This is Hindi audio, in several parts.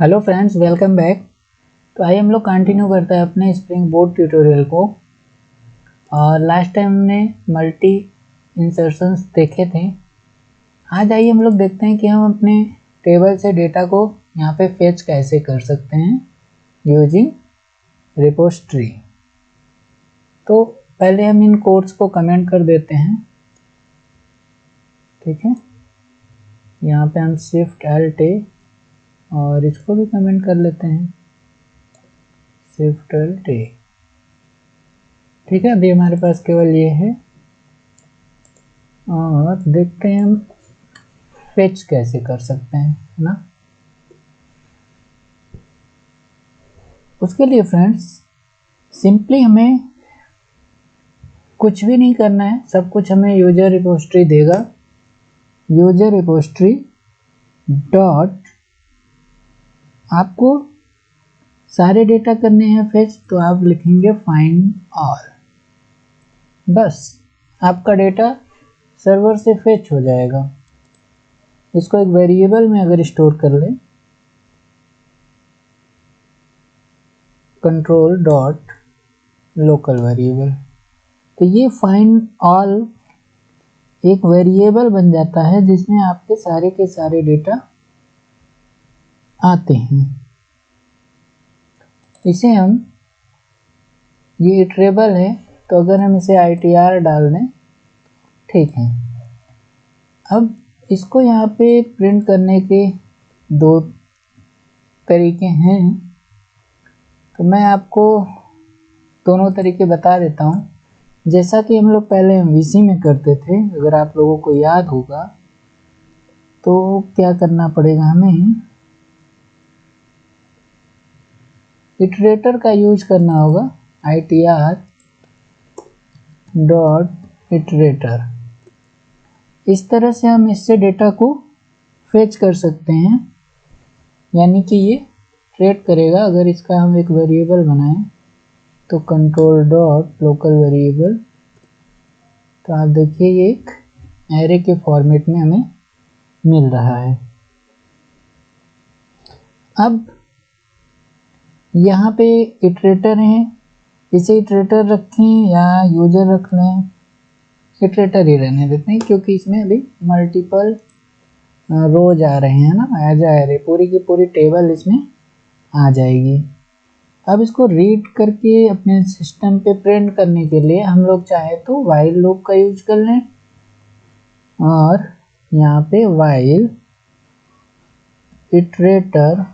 Hello friends, welcome back. तो आइए हम लोग कंटिन्यू करते हैं अपने स्प्रिंग बोर्ड ट्यूटोरियल को। और लास्ट टाइम हमने मल्टी इंसर्शंस देखे थे। आज आइए हम लोग देखते हैं कि हम अपने टेबल से डेटा को यहाँ पे फेच कैसे कर सकते हैं यूजिंग रिपोजिटरी। तो पहले हम इन कोड्स को कमेंट कर देते हैं, ठीक है। यहाँ पे हम शिफ्ट Alt और इसको भी कमेंट कर लेते हैं, शिफ्ट Alt। ठीक है, अभी हमारे पास केवल ये है और देखते हैं हम फेच कैसे कर सकते हैं, है ना। उसके लिए फ्रेंड्स सिंपली हमें कुछ भी नहीं करना है, सब कुछ हमें यूजर रिपोजिटरी देगा। यूजर रिपोजिटरी डॉट आपको सारे डेटा करने हैं फेच, तो आप लिखेंगे फाइंड ऑल। बस आपका डेटा सर्वर से फेच हो जाएगा। इसको एक वेरिएबल में अगर स्टोर कर लें, कंट्रोल डॉट लोकल वेरिएबल, तो ये फाइंड ऑल एक वेरिएबल बन जाता है जिसमें आपके सारे के सारे डेटा आते हैं। इसे हम, ये इटरेबल है तो अगर हम इसे ITR डाल दें, ठीक है। अब इसको यहाँ पे प्रिंट करने के दो तरीके हैं, तो मैं आपको दोनों तरीके बता देता हूँ। जैसा कि हम लोग पहले MVC में करते थे, अगर आप लोगों को याद होगा तो क्या करना पड़ेगा, हमें इटरेटर का यूज करना होगा, ITR डॉट इटरेटर। इस तरह से हम इससे डेटा को फेच कर सकते हैं, यानी कि ये ट्रेट करेगा। अगर इसका हम एक वेरिएबल बनाएं तो कंट्रोल डॉट लोकल वेरिएबल, तो आप देखिए ये एक एरे के फॉर्मेट में हमें मिल रहा है। अब यहाँ पे इटरेटर हैं, इसे इटरेटर रखें या यूजर रख लें, इटरेटर ही रहने देते हैं क्योंकि इसमें अभी मल्टीपल रोज आ रहे हैं ना, एज एरे पूरी की पूरी टेबल इसमें आ जाएगी। अब इसको रीड करके अपने सिस्टम पे प्रिंट करने के लिए हम लोग चाहे तो वाइल लूप का यूज कर लें, और यहाँ पे वाइल इटरेटर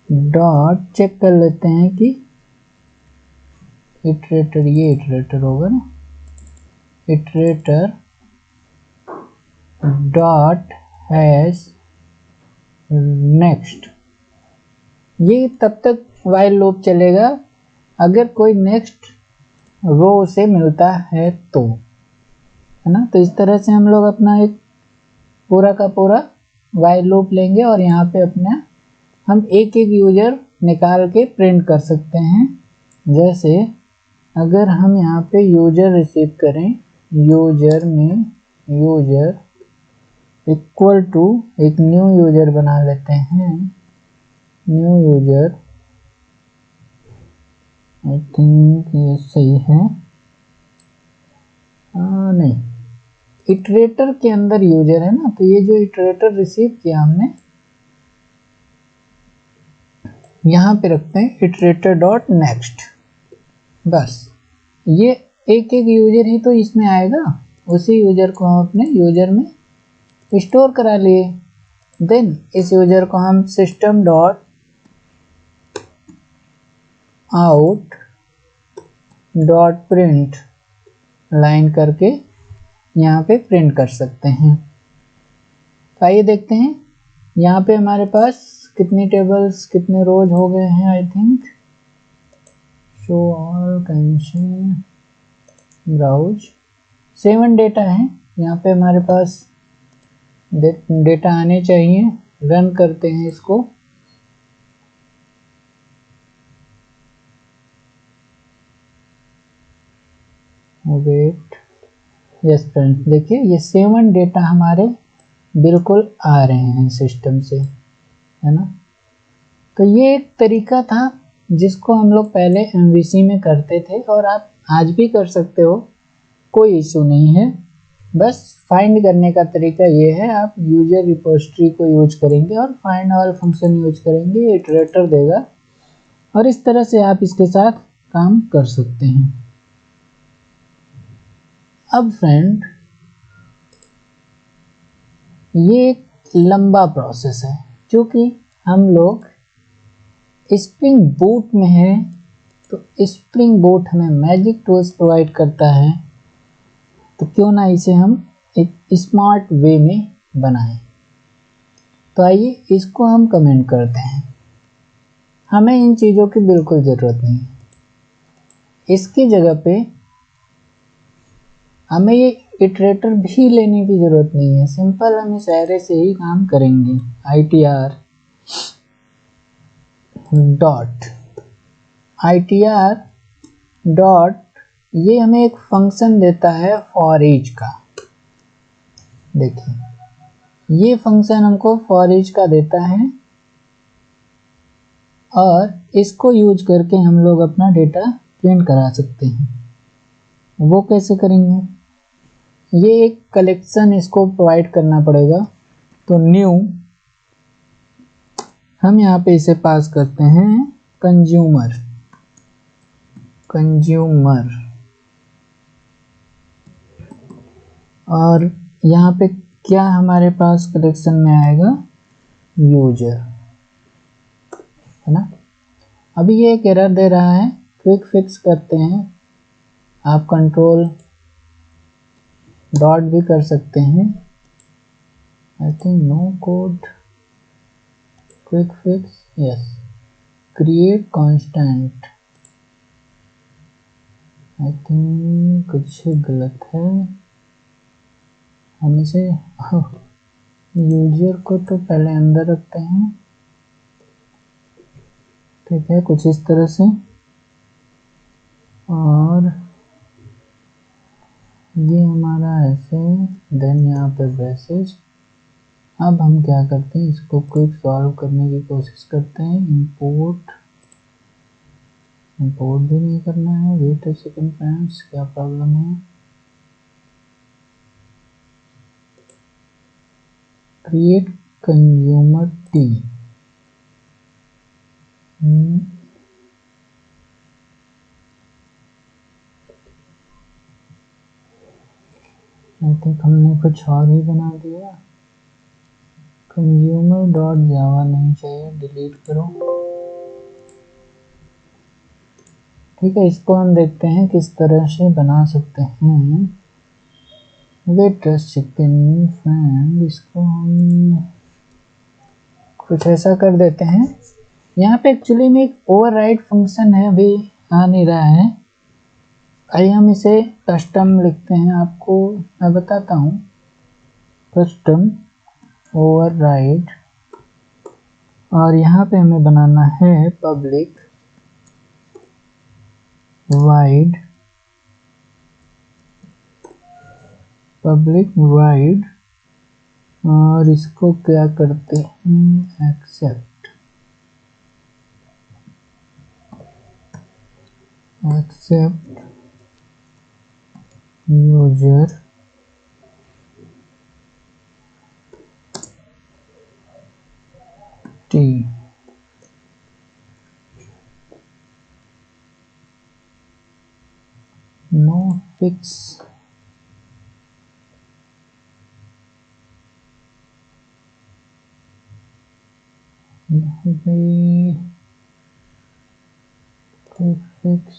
डॉट चेक कर लेते हैं कि इटरेटर, ये इटरेटर होगा ना, इटरेटर डॉट हैश नेक्स्ट। ये तब तक वाइल लूप चलेगा अगर कोई नेक्स्ट रो से मिलता है तो, है ना। तो इस तरह से हम लोग अपना एक पूरा का पूरा वाइल लूप लेंगे और यहाँ पे अपना हम एक एक यूजर निकाल के प्रिंट कर सकते हैं। जैसे अगर हम यहाँ पे यूजर रिसीव करें, यूजर में यूजर इक्वल टू एक न्यू यूजर बना लेते हैं, न्यू यूजर, आई थिंक ये सही है, नहीं, इटरेटर के अंदर यूजर है ना, तो ये जो इटरेटर रिसीव किया हमने यहाँ पे रखते हैं इटरेटर डॉट नेक्स्ट। बस ये एक एक यूजर ही तो इसमें आएगा, उसी यूजर को हम अपने यूजर में स्टोर करा लिए। देन इस यूजर को हम system dot out dot print line करके यहाँ पे प्रिंट कर सकते हैं। तो आइए देखते हैं यहाँ पे हमारे पास कितनी टेबल्स, कितने रोज हो गए हैं। I think show all cancel browse 7 data है यहाँ पे हमारे पास, डेटा आने चाहिए। रन करते हैं इसको, वेट, यस फ्रेंड्स, देखिए ये 7 डेटा हमारे बिल्कुल आ रहे हैं सिस्टम से, है ना। तो ये एक तरीका था जिसको हम लोग पहले MVC में करते थे और आप आज भी कर सकते हो, कोई इशू नहीं है। बस फाइंड करने का तरीका ये है, आप यूजर रिपोजिटरी को यूज करेंगे और फाइंड ऑल फंक्शन यूज करेंगे, इटरेटर देगा और इस तरह से आप इसके साथ काम कर सकते हैं। अब फ्रेंड, ये एक लंबा प्रोसेस है, क्योंकि हम लोग स्प्रिंग बूट में है, तो स्प्रिंग बूट हमें मैजिक टूल्स प्रोवाइड करता है, तो क्यों ना इसे हम एक स्मार्ट वे में बनाएं। तो आइए इसको हम कमेंट करते हैं। हमें इन चीज़ों की बिल्कुल ज़रूरत नहीं है, इसकी जगह पे हमें ये इटरेटर भी लेने की ज़रूरत नहीं है। सिंपल हम इस एरे से ही काम करेंगे। ITR डॉट ये हमें एक फंक्शन देता है फॉर ईच का। देखिए ये फंक्शन हमको फॉर ईच का देता है और इसको यूज करके हम लोग अपना डेटा प्रिंट करा सकते हैं। वो कैसे करेंगे, ये एक कलेक्शन इसको प्रोवाइड करना पड़ेगा। तो न्यू, हम यहाँ पे इसे पास करते हैं कंज्यूमर और यहाँ पे क्या हमारे पास कलेक्शन में आएगा, यूजर, है ना। अभी ये एक एरर दे रहा है, क्विक फिक्स करते हैं। आप कंट्रोल डॉट भी कर सकते हैं। I think no code, quick fix, yes, create constant. I think कुछ गलत है, हम इसे यूजर को तो पहले अंदर रखते हैं, ठीक है, कुछ इस तरह से। और ये हमारा ऐसे, देन यहाँ पे ब्रेसेज। अब हम क्या करते हैं, इसको क्विक सॉल्व करने की कोशिश करते हैं। इंपोर्ट भी नहीं करना है, वेट अ सेकंड फ्रेंड्स, क्या प्रॉब्लम है। Create consumer T, I think हमने कुछ और ही बना दिया। कंज्यूमर डॉट जावा नहीं चाहिए, डिलीट करो। ठीक है, इसको हम देखते हैं किस तरह से बना सकते हैं। वेट अ सेकंड फ्रेंड, इसको हम कुछ ऐसा कर देते हैं। यहाँ पे एक्चुअली में एक ओवरराइड फंक्शन है, अभी आ नहीं रहा है। आइए हम इसे कस्टम लिखते हैं, आपको मैं बताता हूँ। कस्टम ओवरराइड, और यहाँ पे हमें बनाना है पब्लिक वाइड, और इसको क्या करते हैं, accept user T. No fix, quick fix,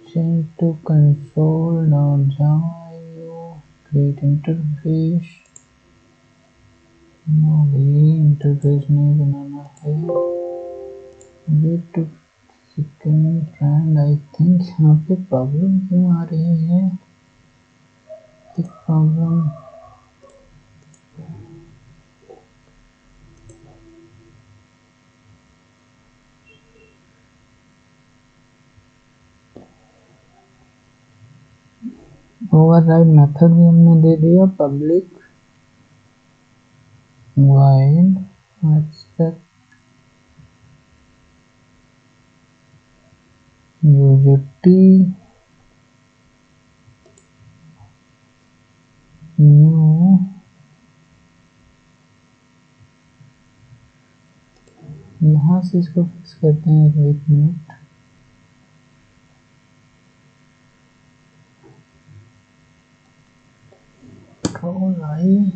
change to console.java, create interface। No, ये इंटरफेस नहीं बनाना है। Wait second friend, I think यहाँ पे प्रॉब्लम क्यों आ रही है, एक प्रॉब्लम। ओवरराइड मेथड भी हमने दे दिया public void accept user T new यहाँ से इसको फिक्स करते हैं। एक मिनट, कंट्रोल आई,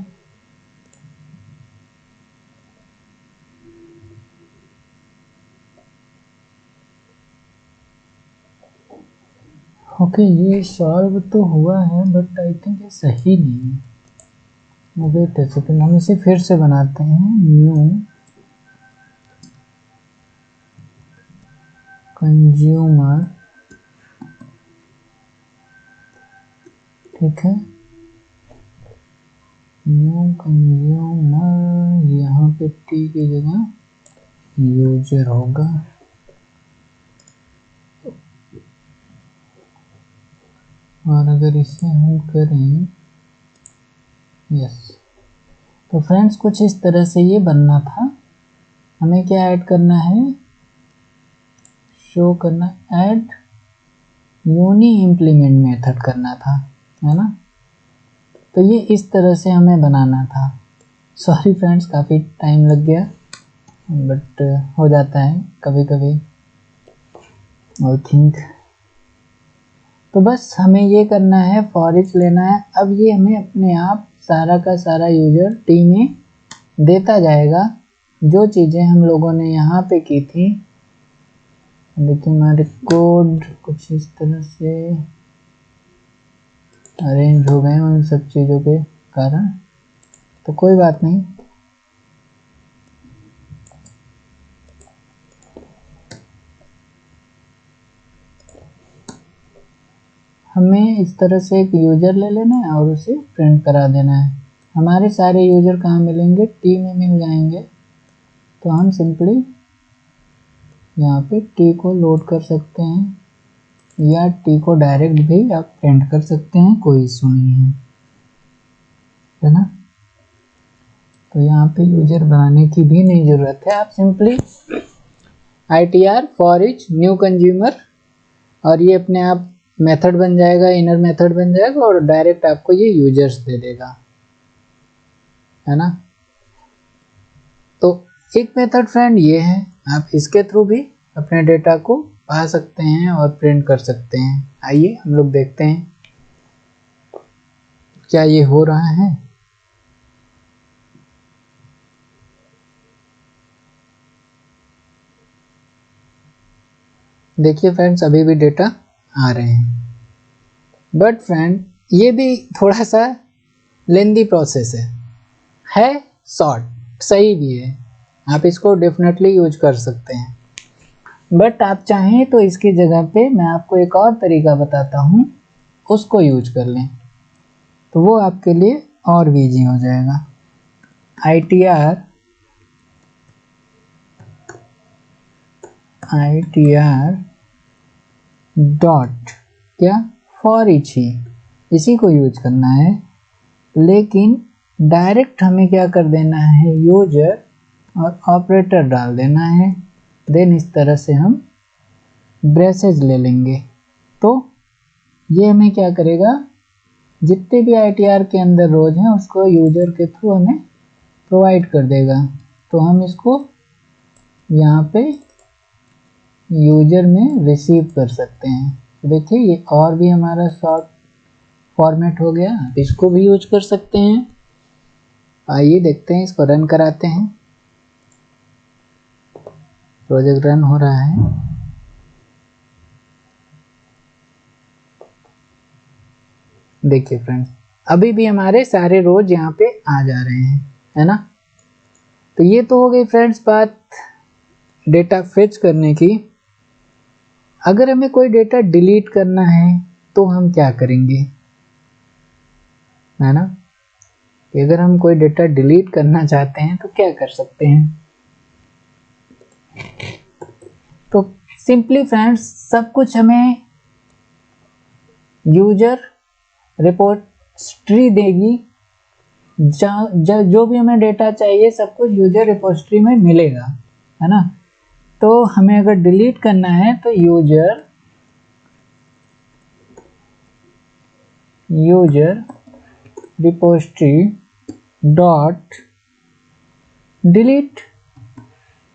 ओके ये सॉल्व तो हुआ है बट आई थिंक ये सही नहीं है। वेट अ सेकंड, हम इसे फिर से बनाते हैं। न्यू कंज्यूमर, ठीक है, न्यू कंज्यूमर, यहाँ पे टी की जगह यूजर होगा। और अगर इसे हम करें यस, तो फ्रेंड्स कुछ इस तरह से ये बनना था। हमें क्या ऐड करना है, शो करना, ऐड यूनी इम्प्लीमेंट मेथड करना था, है ना। तो ये इस तरह से हमें बनाना था। सॉरी फ्रेंड्स, काफ़ी टाइम लग गया बट हो जाता है कभी कभी आई थिंक। तो बस हमें ये करना है, फॉर ईच लेना है। अब ये हमें अपने आप सारा का सारा यूजर टी में देता जाएगा। जो चीज़ें हम लोगों ने यहाँ पे की थी, देखिए हमारे कोड कुछ इस तरह से अरेंज हो गए उन सब चीज़ों के कारण, तो कोई बात नहीं। हमें इस तरह से एक यूजर ले लेना है और उसे प्रिंट करा देना है। हमारे सारे यूजर कहाँ मिलेंगे, टी में मिल जाएंगे। तो हम सिंपली यहाँ पे टी को लोड कर सकते हैं या टी को डायरेक्ट भी आप प्रिंट कर सकते हैं, कोई इशू नहीं है ना। तो यहाँ पे यूजर बनाने की भी नहीं ज़रूरत है, आप simply ITR for each new consumer, और ये अपने आप मेथड बन जाएगा, इनर मेथड बन जाएगा और डायरेक्ट आपको ये यूजर्स दे देगा, है ना। तो एक मेथड फ्रेंड ये है, आप इसके थ्रू भी अपने डेटा को पा सकते हैं और प्रिंट कर सकते हैं। आइए हम लोग देखते हैं क्या ये हो रहा है। देखिए फ्रेंड्स, अभी भी डेटा आ रहे हैं बट फ्रेंड ये भी थोड़ा सा लेंदी प्रोसेस है शॉर्ट, सही भी है, आप इसको डेफिनेटली यूज कर सकते हैं। बट आप चाहें तो इसकी जगह पे मैं आपको एक और तरीका बताता हूँ, उसको यूज कर लें तो वो आपके लिए और भी ईजी हो जाएगा। ITR डॉट क्या, फॉर ईच ही, इसी को यूज करना है। लेकिन डायरेक्ट हमें क्या कर देना है, यूजर और ऑपरेटर डाल देना है। देन इस तरह से हम ब्रेसेज ले लेंगे तो ये हमें क्या करेगा, जितने भी ITR के अंदर रोज हैं उसको यूजर के थ्रू हमें प्रोवाइड कर देगा। तो हम इसको यहाँ पे यूजर में रिसीव कर सकते हैं। तो देखिए ये और भी हमारा शॉर्ट फॉर्मेट हो गया, आप इसको भी यूज कर सकते हैं। आइए देखते हैं, इसको रन कराते हैं। प्रोजेक्ट रन हो रहा है। देखिए फ्रेंड्स, अभी भी हमारे सारे रोज यहाँ पे आ जा रहे हैं, है ना। तो ये तो हो गई फ्रेंड्स बात डेटा फेच करने की। अगर हमें कोई डेटा डिलीट करना है तो हम क्या करेंगे, है ना। अगर हम कोई डेटा डिलीट करना चाहते हैं तो क्या कर सकते हैं। तो सिंपली फ्रेंड्स सब कुछ हमें यूजर रिपोजिटरी देगी, जो भी हमें डेटा चाहिए सब कुछ यूजर रिपोजिटरी में मिलेगा, है ना। तो हमें अगर डिलीट करना है तो यूजर रिपोजिटरी डॉट डिलीट।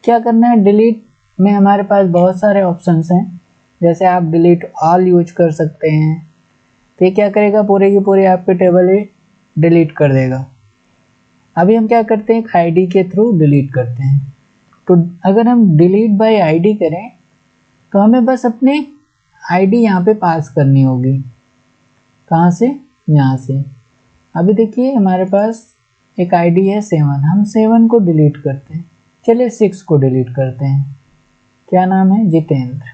क्या करना है, डिलीट में हमारे पास बहुत सारे ऑप्शंस हैं, जैसे आप डिलीट ऑल यूज कर सकते हैं। तो ये क्या करेगा, पूरे की पूरी आपके टेबल ही डिलीट कर देगा। अभी हम क्या करते हैं, एक आईडी के थ्रू डिलीट करते हैं। तो अगर हम डिलीट बाय आईडी करें तो हमें बस अपने आईडी यहाँ पे पास करनी होगी। कहाँ से, यहाँ से। अभी देखिए हमारे पास एक आईडी है 7, हम 7 को डिलीट करते हैं। चलिए 6 को डिलीट करते हैं, क्या नाम है, जितेंद्र।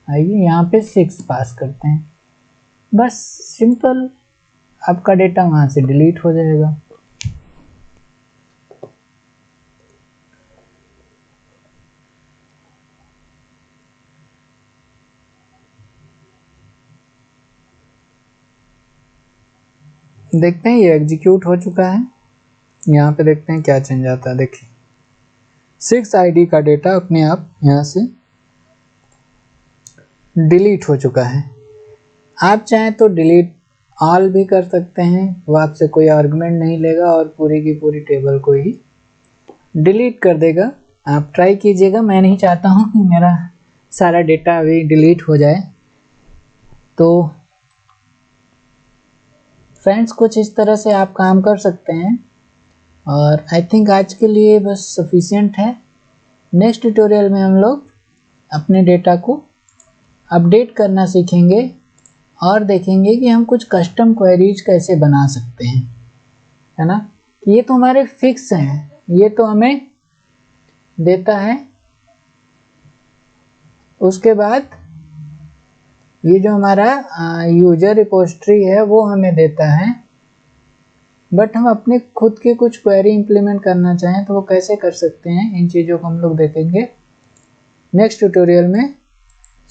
आइए यहाँ पे 6 पास करते हैं, बस सिंपल, आपका डेटा वहाँ से डिलीट हो जाएगा। देखते हैं ये एग्जीक्यूट हो चुका है। यहाँ पे देखते हैं क्या चेंज आता है। देखिए 6 आईडी का डेटा अपने आप यहाँ से डिलीट हो चुका है। आप चाहें तो डिलीट ऑल भी कर सकते हैं, वो आपसे कोई आर्गुमेंट नहीं लेगा और पूरी की पूरी टेबल को ही डिलीट कर देगा। आप ट्राई कीजिएगा, मैं नहीं चाहता हूँ कि मेरा सारा डेटा अभी डिलीट हो जाए। तो फ्रेंड्स कुछ इस तरह से आप काम कर सकते हैं, और आई थिंक आज के लिए बस सफिशिएंट है। नेक्स्ट ट्यूटोरियल में हम लोग अपने डेटा को अपडेट करना सीखेंगे और देखेंगे कि हम कुछ कस्टम क्वेरीज कैसे बना सकते हैं, है ना। ये तो हमारे फिक्स हैं, ये तो हमें देता है। उसके बाद ये जो हमारा यूजर रिपोजिटरी है वो हमें देता है, बट हम अपने खुद के कुछ क्वेरी इंप्लीमेंट करना चाहें तो वो कैसे कर सकते हैं, इन चीज़ों को हम लोग देखेंगे नेक्स्ट ट्यूटोरियल में।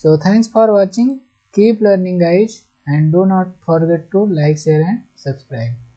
So thanks for watching, keep learning guys, and do not forget to like, share and subscribe.